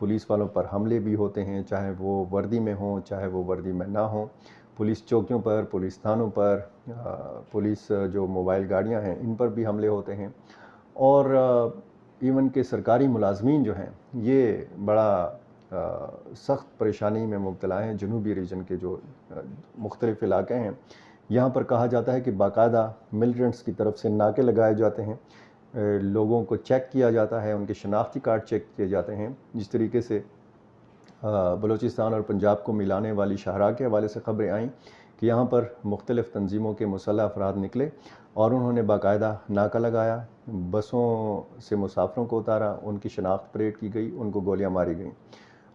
Police والوں پر حملے بھی ہوتے ہیں، چاہے وہ وردی میں ہوں چاہے وہ وردی میں نہ ہوں، پولیس چوکیوں پر، پولیس تھانوں پر، پولیس جو موبائل گاڑیاں ہیں ان پر بھی حملے ہوتے ہیں، اور ایون کہ سرکاری ملازمین جو ہیں یہ بڑا سخت پریشانی میں مبتلا ہیں۔ جنوبی ریجن کے جو مختلف علاقے ہیں یہاں پر کہا جاتا ہے کہ باقاعدہ ملٹنٹس کی طرف سے ناکے لگائے جاتے ہیں، لوگوں کو چیک کیا جاتا ہے، ان کے شناختی کارڈ چیک کیے جاتے ہیں۔ جس طریقے سے بلوچستان اور پنجاب کو ملانے والی شاہراہ کے حوالے سے خبریں آئیں کہ یہاں پر مختلف تنظیموں کے مسلح افراد نکلے اور انہوں نے باقاعدہ ناکہ لگایا، بسوں سے مسافروں کو اتارا، ان کی شناخت پریڈ کی گئی، ان کو گولیاں ماری گئیں،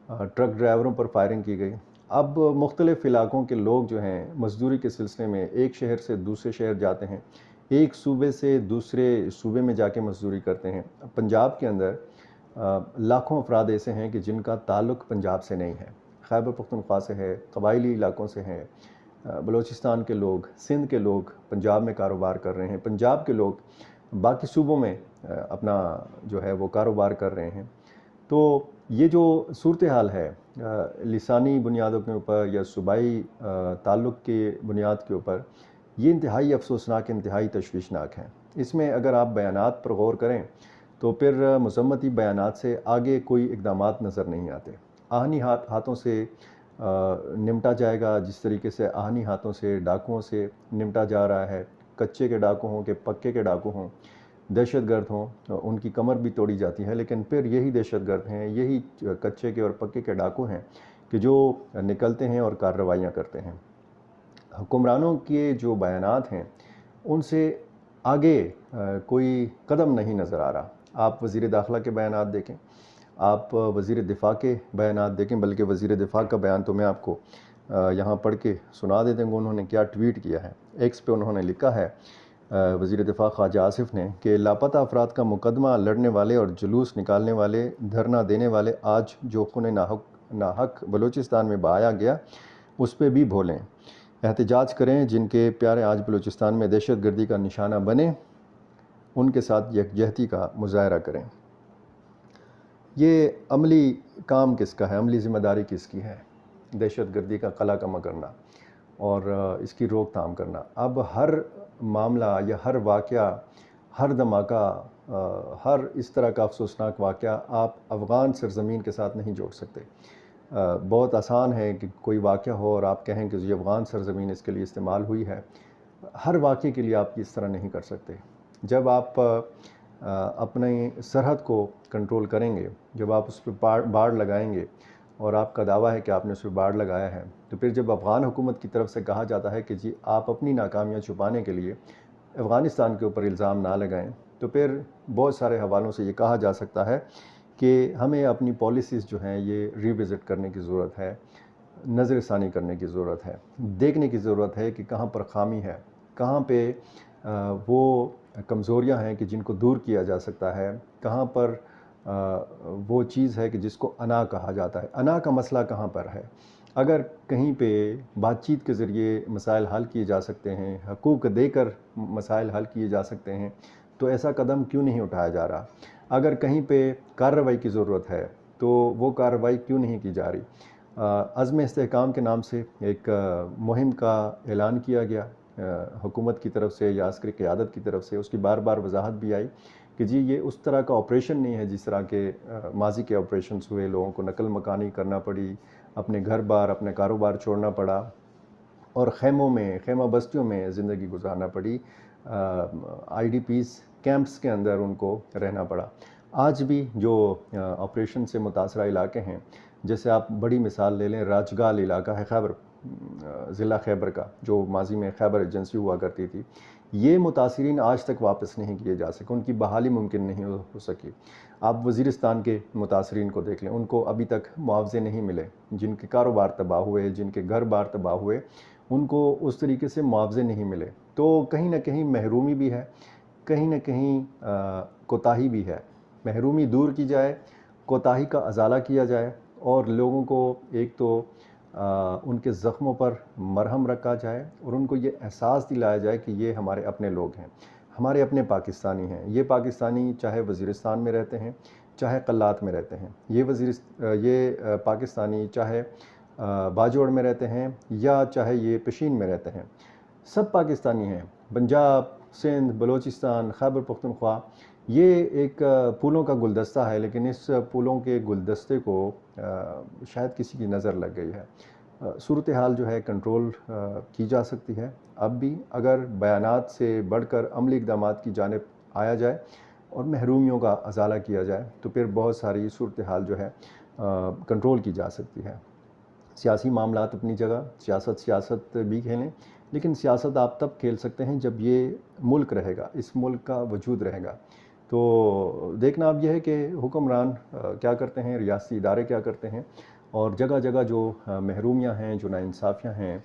ٹرک ڈرائیوروں پر فائرنگ کی گئی۔ اب مختلف علاقوں کے لوگ جو ہیں مزدوری کے سلسلے میں ایک شہر سے دوسرے شہر جاتے ہیں، ایک صوبے سے دوسرے صوبے میں جا کے مزدوری کرتے ہیں۔ پنجاب کے اندر لاکھوں افراد ایسے ہیں کہ جن کا تعلق پنجاب سے نہیں ہے، خیبر پختونخوا سے ہے، قبائلی علاقوں سے ہے۔ بلوچستان کے لوگ، سندھ کے لوگ پنجاب میں کاروبار کر رہے ہیں، پنجاب کے لوگ باقی صوبوں میں اپنا جو ہے وہ کاروبار کر رہے ہیں۔ تو یہ جو صورتحال ہے لسانی بنیادوں کے اوپر یا صوبائی تعلق کی بنیاد کے اوپر، یہ انتہائی افسوسناک، انتہائی تشویشناک ہے۔ اس میں اگر آپ بیانات پر غور کریں تو پھر مذمتی بیانات سے آگے کوئی اقدامات نظر نہیں آتے۔ آہنی ہاتھوں سے نمٹا جائے گا، جس طریقے سے آہنی ہاتھوں سے ڈاکوؤں سے نمٹا جا رہا ہے، کچے کے ڈاکو ہوں کہ پکے کے ڈاکو ہوں، دہشت گرد ہوں، ان کی کمر بھی توڑی جاتی ہے، لیکن پھر یہی دہشت گرد ہیں، یہی کچے کے اور پکے کے ڈاکو ہیں کہ جو نکلتے ہیں اور کارروائیاں کرتے ہیں۔ حکمرانوں کے جو بیانات ہیں ان سے آگے کوئی قدم نہیں نظر آ رہا۔ آپ وزیر داخلہ کے بیانات دیکھیں، آپ وزیر دفاع کے بیانات دیکھیں، بلکہ وزیر دفاع کا بیان تو میں آپ کو یہاں پڑھ کے سنا دیتے ہیں کہ انہوں نے کیا ٹویٹ کیا ہے۔ ایکس پہ انہوں نے لکھا ہے وزیر دفاع خواجہ آصف نے کہ لاپتہ افراد کا مقدمہ لڑنے والے اور جلوس نکالنے والے، دھرنا دینے والے، آج جو خون ناحق بلوچستان میں بہایا گیا اس پہ بھی بھولیں، احتجاج کریں۔ جن کے پیارے آج بلوچستان میں دہشت گردی کا نشانہ بنے ان کے ساتھ یکجہتی کا مظاہرہ کریں۔ یہ عملی کام کس کا ہے، عملی ذمہ داری کس کی ہے؟ دہشت گردی کا قلع کما کرنا اور اس کی روک تھام کرنا۔ اب ہر معاملہ یا ہر واقعہ، ہر دھماکہ، ہر اس طرح کا افسوسناک واقعہ آپ افغان سرزمین کے ساتھ نہیں جوڑ سکتے۔ بہت آسان ہے کہ کوئی واقعہ ہو اور آپ کہیں کہ یہ افغان سرزمین اس کے لیے استعمال ہوئی ہے۔ ہر واقعے کے لیے آپ اس طرح نہیں کر سکتے۔ جب آپ اپنی سرحد کو کنٹرول کریں گے، جب آپ اس پہ باڑ لگائیں گے اور آپ کا دعویٰ ہے کہ آپ نے اس پہ باڑ لگایا ہے، تو پھر جب افغان حکومت کی طرف سے کہا جاتا ہے کہ جی آپ اپنی ناکامیاں چھپانے کے لیے افغانستان کے اوپر الزام نہ لگائیں، تو پھر بہت سارے حوالوں سے یہ کہا جا سکتا ہے کہ ہمیں اپنی پالیسیز جو ہیں یہ ری وزٹ کرنے کی ضرورت ہے، نظر ثانی کرنے کی ضرورت ہے، دیکھنے کی ضرورت ہے کہ کہاں پر خامی ہے، کہاں پہ وہ کمزوریاں ہیں کہ جن کو دور کیا جا سکتا ہے، کہاں پر وہ چیز ہے کہ جس کو انا کہا جاتا ہے۔ انا کا مسئلہ کہاں پر ہے؟ اگر کہیں پہ بات چیت کے ذریعے مسائل حل کیے جا سکتے ہیں، حقوق دے کر مسائل حل کیے جا سکتے ہیں، تو ایسا قدم کیوں نہیں اٹھایا جا رہا؟ اگر کہیں پہ کارروائی کی ضرورت ہے تو وہ کارروائی کیوں نہیں کی جا رہی؟ عزم استحکام کے نام سے ایک مہم کا اعلان کیا گیا حکومت کی طرف سے یا عسکری قیادت کی طرف سے، اس کی بار بار وضاحت بھی آئی کہ جی یہ اس طرح کا آپریشن نہیں ہے جس طرح کے ماضی کے آپریشنز ہوئے، لوگوں کو نقل مکانی کرنا پڑی، اپنے گھر بار، اپنے کاروبار چھوڑنا پڑا اور خیموں میں، خیمہ بستیوں میں زندگی گزارنا پڑی، آئی ڈی پیز کیمپس کے اندر ان کو رہنا پڑا۔ آج بھی جو آپریشن سے متاثرہ علاقے ہیں، جیسے آپ بڑی مثال لے لیں، راجگال علاقہ ہے خیبر، ضلع خیبر کا، جو ماضی میں خیبر ایجنسی ہوا کرتی تھی، یہ متاثرین آج تک واپس نہیں کیے جا سکے، ان کی بحالی ممکن نہیں ہو سکی۔ آپ وزیرستان کے متاثرین کو دیکھ لیں، ان کو ابھی تک معاوضے نہیں ملے، جن کے کاروبار تباہ ہوئے، جن کے گھر بار تباہ ہوئے، ان کو اس طریقے سے معاوضے نہیں ملے۔ تو کہیں نہ کہیں محرومی بھی ہے، کہیں نہ کہیں کوتاہی بھی ہے۔ محرومی دور کی جائے، کوتاہی کا ازالہ کیا جائے اور لوگوں کو ایک تو ان کے زخموں پر مرہم رکھا جائے اور ان کو یہ احساس دلایا جائے کہ یہ ہمارے اپنے لوگ ہیں، ہمارے اپنے پاکستانی ہیں۔ یہ پاکستانی چاہے وزیرستان میں رہتے ہیں چاہے قلات میں رہتے ہیں، یہ پاکستانی چاہے باجوڑ میں رہتے ہیں یا چاہے یہ پشین میں رہتے ہیں، سب پاکستانی ہیں۔ پنجاب، سندھ، بلوچستان، خیبر پختونخوا، یہ ایک پھولوں کا گلدستہ ہے، لیکن اس پھولوں کے گلدستے کو شاید کسی کی نظر لگ گئی ہے۔ صورتحال جو ہے کنٹرول کی جا سکتی ہے اب بھی، اگر بیانات سے بڑھ کر عملی اقدامات کی جانب آیا جائے اور محرومیوں کا ازالہ کیا جائے تو پھر بہت ساری صورتحال جو ہے کنٹرول کی جا سکتی ہے۔ سیاسی معاملات اپنی جگہ، سیاست بھی کھیلیں، لیکن سیاست آپ تب کھیل سکتے ہیں جب یہ ملک رہے گا، اس ملک کا وجود رہے گا۔ تو دیکھنا اب یہ ہے کہ حکمران کیا کرتے ہیں، ریاستی ادارے کیا کرتے ہیں، اور جگہ جگہ جو محرومیاں ہیں، جو ناانصافیاں ہیں،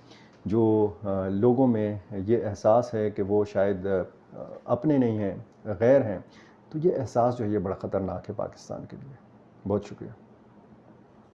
جو لوگوں میں یہ احساس ہے کہ وہ شاید اپنے نہیں ہیں، غیر ہیں، تو یہ احساس جو ہے یہ بڑا خطرناک ہے پاکستان کے لیے۔ بہت شکریہ۔